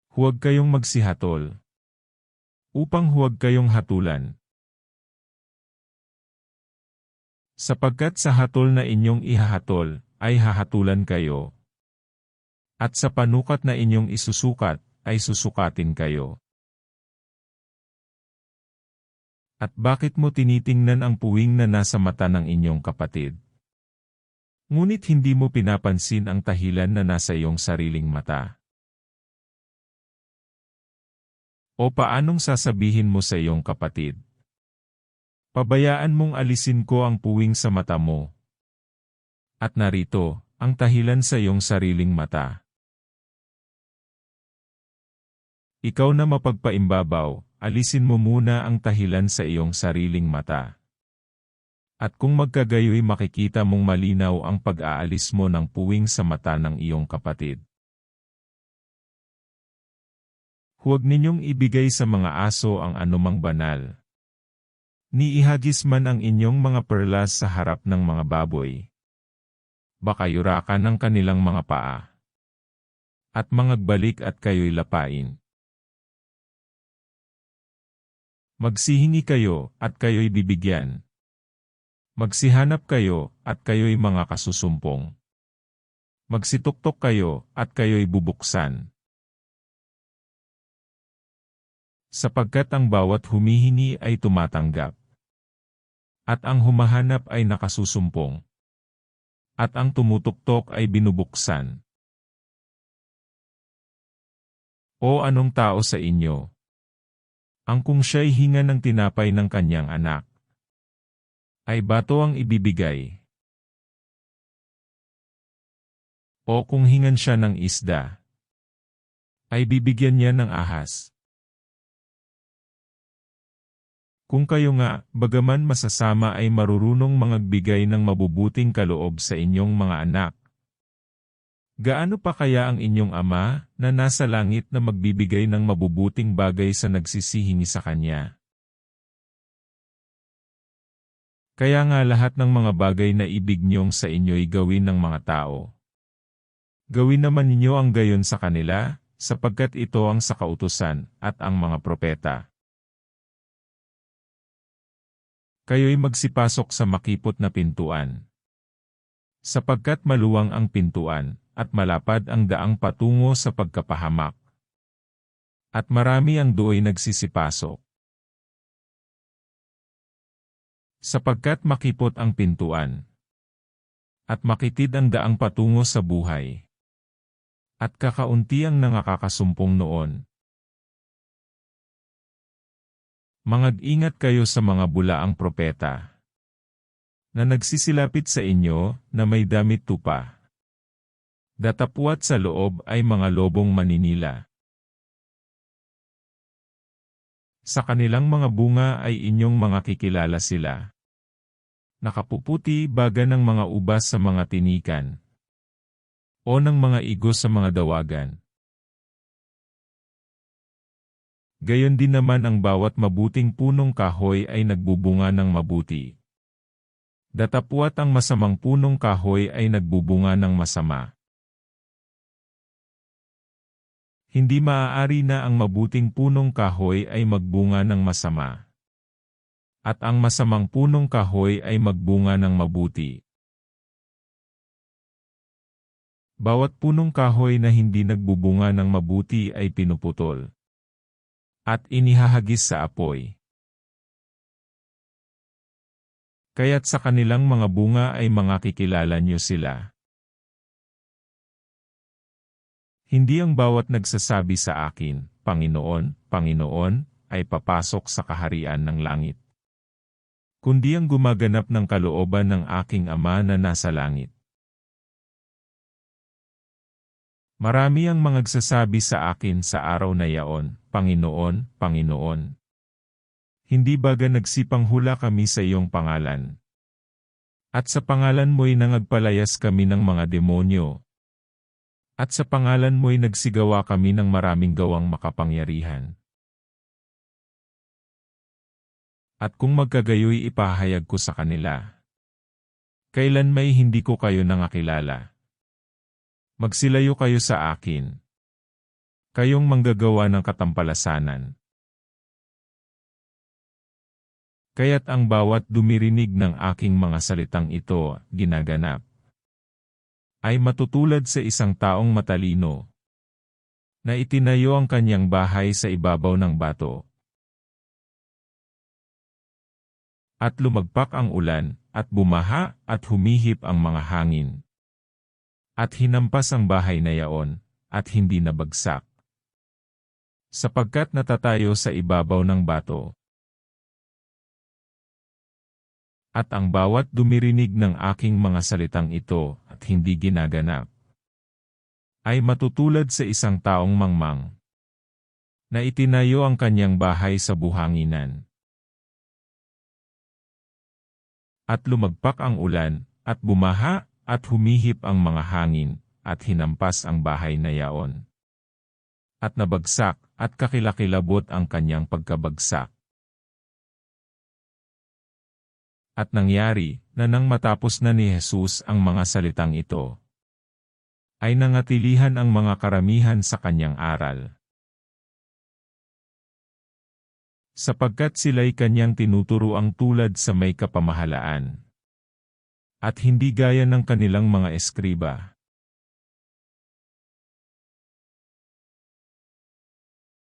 Huwag kayong magsihatol, upang huwag kayong hatulan. Sapagkat sa hatol na inyong ihahatol, ay hahatulan kayo. At sa panukat na inyong isusukat, ay susukatin kayo. At bakit mo tinitingnan ang puwing na nasa mata ng inyong kapatid? Ngunit hindi mo pinapansin ang tahilan na nasa iyong sariling mata. O paanong sasabihin mo sa iyong kapatid? Pabayaan mong alisin ko ang puwing sa mata mo. At narito, ang tahilan sa iyong sariling mata. Ikaw na mapagpaimbabaw, alisin mo muna ang tahilan sa iyong sariling mata. At kung magkagayoy makikita mong malinaw ang pag-aalis mo ng puwing sa mata ng iyong kapatid. Huwag ninyong ibigay sa mga aso ang anumang banal. Ni ihagis man ang inyong mga perlas sa harap ng mga baboy. Baka yurakan ang kanilang mga paa. At mangagbalik at kayo'y lapain. Magsihingi kayo at kayo'y bibigyan. Magsihanap kayo at kayo'y mga kasusumpong. Magsituktok kayo at kayo'y bubuksan. Sapagkat ang bawat humihingi ay tumatanggap. At ang humahanap ay nakasusumpong. At ang tumutuktok ay binubuksan. O anong tao sa inyo? Ang kung siya'y hinga ng tinapay ng kanyang anak, ay bato ang ibibigay. O kung hingan siya ng isda, ay bibigyan niya ng ahas. Kung kayo nga, bagaman masasama ay marurunong mangagbigay ng mabubuting kaloob sa inyong mga anak, gaano pa kaya ang inyong Ama, na nasa langit na magbibigay ng mabubuting bagay sa nagsisihingi sa Kanya? Kaya nga lahat ng mga bagay na ibig niyong sa inyo'y gawin ng mga tao. Gawin naman ninyo ang gayon sa kanila, sapagkat ito ang sa kautusan at ang mga propeta. Kayo'y magsipasok sa makipot na pintuan. Sapagkat maluwang ang pintuan, at malapad ang daang patungo sa pagkapahamak. At marami ang do'y nagsisipasok. Sapagkat makipot ang pintuan. At makitid ang daang patungo sa buhay. At kakaunti ang nakakasumpong noon. Mangag-ingat kayo sa mga bulaang propeta, na nagsisilapit sa inyo na may damit tupa. Datapwat sa loob ay mga lobong maninila. Sa kanilang mga bunga ay inyong mga kikilala sila. Nakapuputi baga ng mga ubas sa mga tinikan, o ng mga igos sa mga dawagan. Gayon din naman ang bawat mabuting punong kahoy ay nagbubunga ng mabuti. Datapwat ang masamang punong kahoy ay nagbubunga ng masama. Hindi maaari na ang mabuting punong kahoy ay magbunga ng masama. At ang masamang punong kahoy ay magbunga ng mabuti. Bawat punong kahoy na hindi nagbubunga ng mabuti ay pinuputol. At inihahagis sa apoy. Kaya't sa kanilang mga bunga ay makikilala niyo sila. Hindi ang bawat nagsasabi sa akin, Panginoon, Panginoon, ay papasok sa kaharian ng langit. Kundi ang gumaganap ng kalooban ng aking Ama na nasa langit. Marami ang mangagsasabi sa akin sa araw na yaon, Panginoon, Panginoon. Hindi baga nagsipanghula kami sa iyong pangalan? At sa pangalan mo'y nangagpalayas kami ng mga demonyo. At sa pangalan mo'y nagsigawa kami ng maraming gawang makapangyarihan. At kung magkagayoy ipahayag ko sa kanila, kailan may hindi ko kayo nangakilala? Magsilayo kayo sa akin. Kayong manggagawa ng katampalasanan. Kaya't ang bawat dumirinig ng aking mga salitang ito, ginaganap, ay matutulad sa isang taong matalino, na itinayo ang kanyang bahay sa ibabaw ng bato. At lumagpak ang ulan, at bumaha, at humihip ang mga hangin. At hinampas ang bahay na yaon, at hindi nabagsak. Sapagkat natatayo sa ibabaw ng bato. At ang bawat dumirinig ng aking mga salitang ito, at hindi ginaganap, ay matutulad sa isang taong mangmang, na itinayo ang kanyang bahay sa buhanginan. At lumagpak ang ulan, at bumaha, at humihip ang mga hangin, at hinampas ang bahay na yaon. At nabagsak, at kakilakilabot ang kanyang pagkabagsak. At nangyari, na nang matapos na ni Jesus ang mga salitang ito, ay nangatilihan ang mga karamihan sa kanyang aral. Sapagkat sila'y kanyang tinuturoang tulad sa may kapamahalaan. At hindi gaya ng kanilang mga eskriba.